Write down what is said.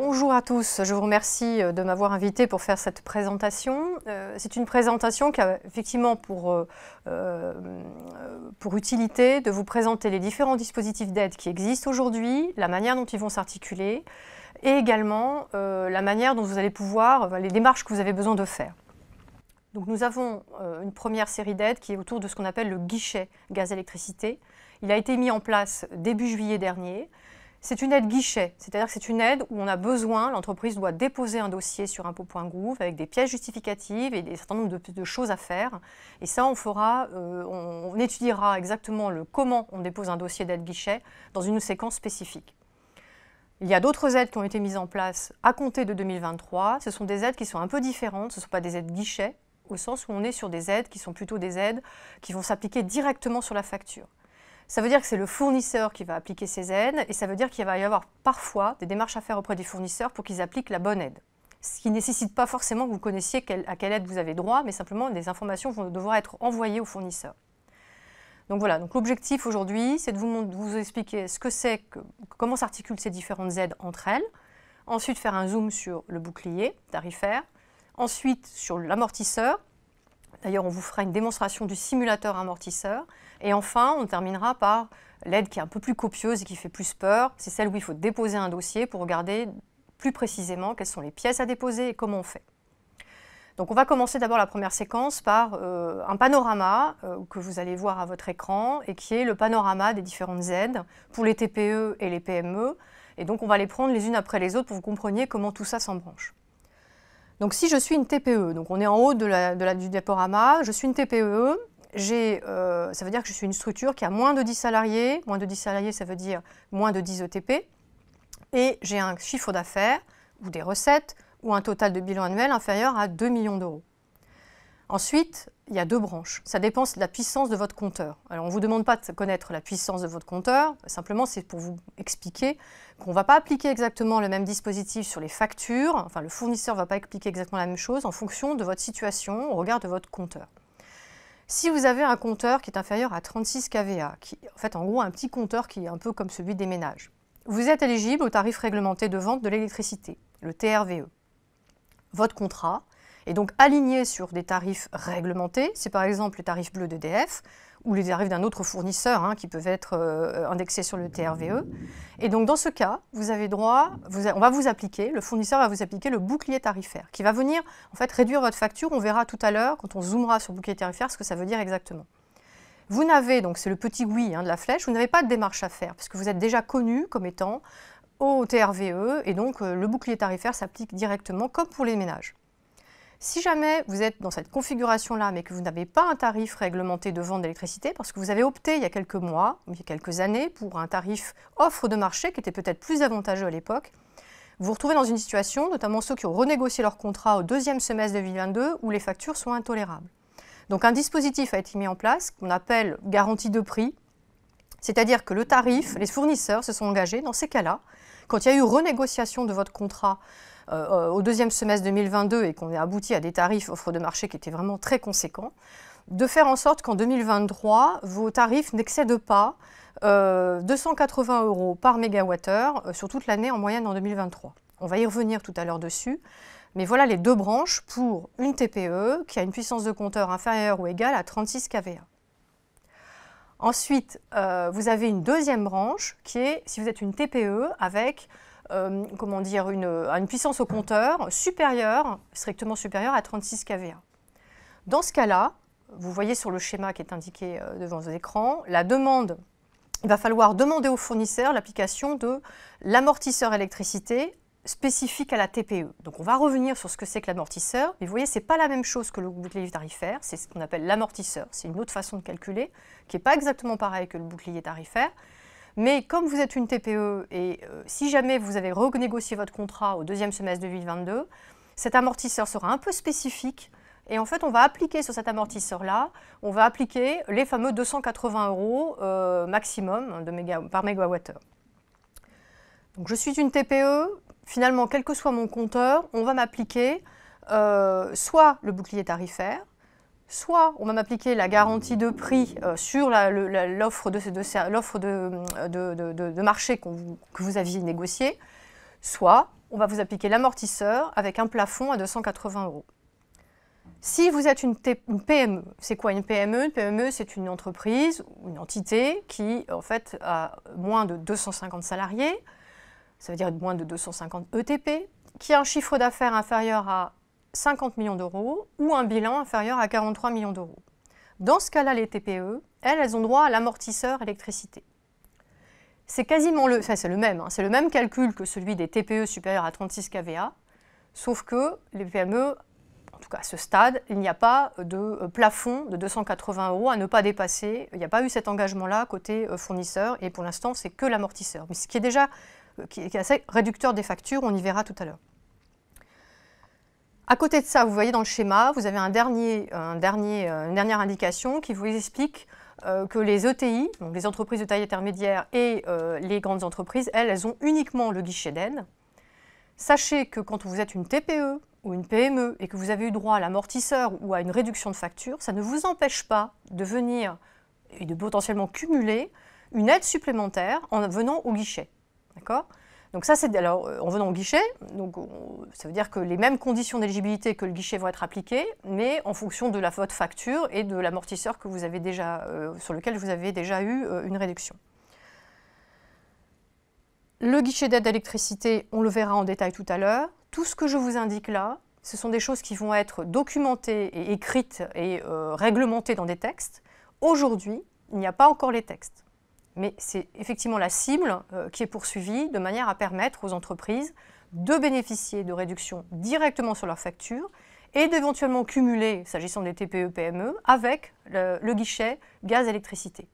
Bonjour à tous, je vous remercie de m'avoir invité pour faire cette présentation. C'est une présentation qui a effectivement pour utilité de vous présenter les différents dispositifs d'aide qui existent aujourd'hui, la manière dont ils vont s'articuler et également la manière dont vous allez pouvoir, les démarches que vous avez besoin de faire. Donc nous avons une première série d'aides qui est autour de ce qu'on appelle le guichet gaz-électricité. Il a été mis en place début juillet dernier. C'est une aide guichet, c'est-à-dire que c'est une aide où on a besoin, l'entreprise doit déposer un dossier sur impôts.gouv avec des pièces justificatives et un certain nombre de choses à faire. Et ça, on étudiera exactement comment on dépose un dossier d'aide guichet dans une séquence spécifique. Il y a d'autres aides qui ont été mises en place à compter de 2023. Ce sont des aides qui sont un peu différentes, ce ne sont pas des aides guichet, au sens où on est sur des aides qui sont plutôt des aides qui vont s'appliquer directement sur la facture. Ça veut dire que c'est le fournisseur qui va appliquer ces aides et ça veut dire qu'il va y avoir parfois des démarches à faire auprès des fournisseurs pour qu'ils appliquent la bonne aide. Ce qui ne nécessite pas forcément que vous connaissiez à quelle aide vous avez droit, mais simplement des informations vont devoir être envoyées aux fournisseurs. Donc voilà, l'objectif aujourd'hui, c'est de vous expliquer ce que c'est, comment s'articulent ces différentes aides entre elles, ensuite faire un zoom sur le bouclier tarifaire, ensuite sur l'amortisseur. D'ailleurs, on vous fera une démonstration du simulateur amortisseur. Et enfin, on terminera par l'aide qui est un peu plus copieuse et qui fait plus peur. C'est celle où il faut déposer un dossier pour regarder plus précisément quelles sont les pièces à déposer et comment on fait. Donc on va commencer d'abord la première séquence par un panorama que vous allez voir à votre écran et qui est le panorama des différentes aides pour les TPE et les PME. Et donc on va les prendre les unes après les autres pour que vous compreniez comment tout ça s'embranche. Donc si je suis une TPE, donc on est en haut du diaporama, je suis une TPE, ça veut dire que je suis une structure qui a moins de 10 salariés, moins de 10 salariés ça veut dire moins de 10 ETP, et j'ai un chiffre d'affaires ou des recettes ou un total de bilan annuel inférieur à 2 millions d'euros. Ensuite, il y a deux branches, ça dépend de la puissance de votre compteur. Alors on ne vous demande pas de connaître la puissance de votre compteur, simplement c'est pour vous expliquer qu'on ne va pas appliquer exactement le même dispositif sur les factures, enfin le fournisseur ne va pas appliquer exactement la même chose en fonction de votre situation au regard de votre compteur. Si vous avez un compteur qui est inférieur à 36 kVA, qui en fait en gros un petit compteur qui est un peu comme celui des ménages, vous êtes éligible au tarif réglementé de vente de l'électricité, le TRVE. Votre contrat est donc aligné sur des tarifs réglementés, c'est par exemple les tarifs bleus d'EDF ou les tarifs d'un autre fournisseur qui peuvent être indexés sur le TRVE. Et donc dans ce cas, vous avez droit, on va vous appliquer, le fournisseur va vous appliquer le bouclier tarifaire qui va venir en fait réduire votre facture. On verra tout à l'heure quand on zoomera sur le bouclier tarifaire ce que ça veut dire exactement. Vous n'avez, donc c'est le petit oui de la flèche, vous n'avez pas de démarche à faire parce que vous êtes déjà connu comme étant au TRVE et donc le bouclier tarifaire s'applique directement comme pour les ménages. Si jamais vous êtes dans cette configuration-là, mais que vous n'avez pas un tarif réglementé de vente d'électricité, parce que vous avez opté il y a quelques mois, il y a quelques années, pour un tarif offre de marché qui était peut-être plus avantageux à l'époque, vous vous retrouvez dans une situation, notamment ceux qui ont renégocié leur contrat au deuxième semestre 2022, où les factures sont intolérables. Donc un dispositif a été mis en place qu'on appelle garantie de prix, c'est-à-dire que le tarif, les fournisseurs se sont engagés dans ces cas-là, quand il y a eu renégociation de votre contrat au deuxième semestre 2022 et qu'on a abouti à des tarifs offre de marché qui étaient vraiment très conséquents, de faire en sorte qu'en 2023, vos tarifs n'excèdent pas 280 € par mégawattheure sur toute l'année en moyenne en 2023. On va y revenir tout à l'heure dessus, mais voilà les deux branches pour une TPE qui a une puissance de compteur inférieure ou égale à 36 kVA. Ensuite, vous avez une deuxième branche qui est, si vous êtes une TPE, avec une puissance au compteur supérieure, strictement supérieure à 36 kVA. Dans ce cas-là, vous voyez sur le schéma qui est indiqué devant vos écrans, il va falloir demander au fournisseur l'application de l'amortisseur électricité spécifique à la TPE. Donc on va revenir sur ce que c'est que l'amortisseur, mais vous voyez, ce n'est pas la même chose que le bouclier tarifaire, c'est ce qu'on appelle l'amortisseur, c'est une autre façon de calculer, qui n'est pas exactement pareil que le bouclier tarifaire. Mais comme vous êtes une TPE et si jamais vous avez renégocié votre contrat au deuxième semestre 2022, cet amortisseur sera un peu spécifique et en fait on va appliquer sur cet amortisseur-là, on va appliquer les fameux 280 € maximum par mégawattheure. Donc je suis une TPE, finalement quel que soit mon compteur, on va m'appliquer soit le bouclier tarifaire, soit on va m'appliquer la garantie de prix sur l'offre de marché que vous aviez négociée, soit on va vous appliquer l'amortisseur avec un plafond à 280 €. Si vous êtes une PME, c'est quoi une PME? Une PME, c'est une entreprise ou une entité qui, en fait, a moins de 250 salariés, ça veut dire moins de 250 ETP, qui a un chiffre d'affaires inférieur à 50 millions d'euros ou un bilan inférieur à 43 millions d'euros. Dans ce cas-là, les TPE, elles ont droit à l'amortisseur électricité. C'est quasiment c'est le même, hein, c'est le même calcul que celui des TPE supérieurs à 36 kVA, sauf que les PME, en tout cas à ce stade, il n'y a pas de plafond de 280 € à ne pas dépasser. Il n'y a pas eu cet engagement-là côté fournisseur et pour l'instant, c'est que l'amortisseur. Mais ce qui est déjà qui est assez réducteur des factures, on y verra tout à l'heure. À côté de ça, vous voyez dans le schéma, vous avez une dernière indication qui vous explique que les ETI, donc les entreprises de taille intermédiaire et les grandes entreprises, elles ont uniquement le guichet d'aide. Sachez que quand vous êtes une TPE ou une PME et que vous avez eu droit à l'amortisseur ou à une réduction de facture, ça ne vous empêche pas de venir et de potentiellement cumuler une aide supplémentaire en venant au guichet. D'accord ? Donc ça, c'est alors en venant au guichet, donc ça veut dire que les mêmes conditions d'éligibilité que le guichet vont être appliquées, mais en fonction de votre facture et de l'amortisseur que vous avez déjà, sur lequel vous avez déjà eu une réduction. Le guichet d'aide d'électricité, on le verra en détail tout à l'heure. Tout ce que je vous indique là, ce sont des choses qui vont être documentées et écrites et réglementées dans des textes. Aujourd'hui, il n'y a pas encore les textes. Mais c'est effectivement la cible qui est poursuivie de manière à permettre aux entreprises de bénéficier de réductions directement sur leur facture et d'éventuellement cumuler, s'agissant des TPE-PME, avec le guichet gaz-électricité.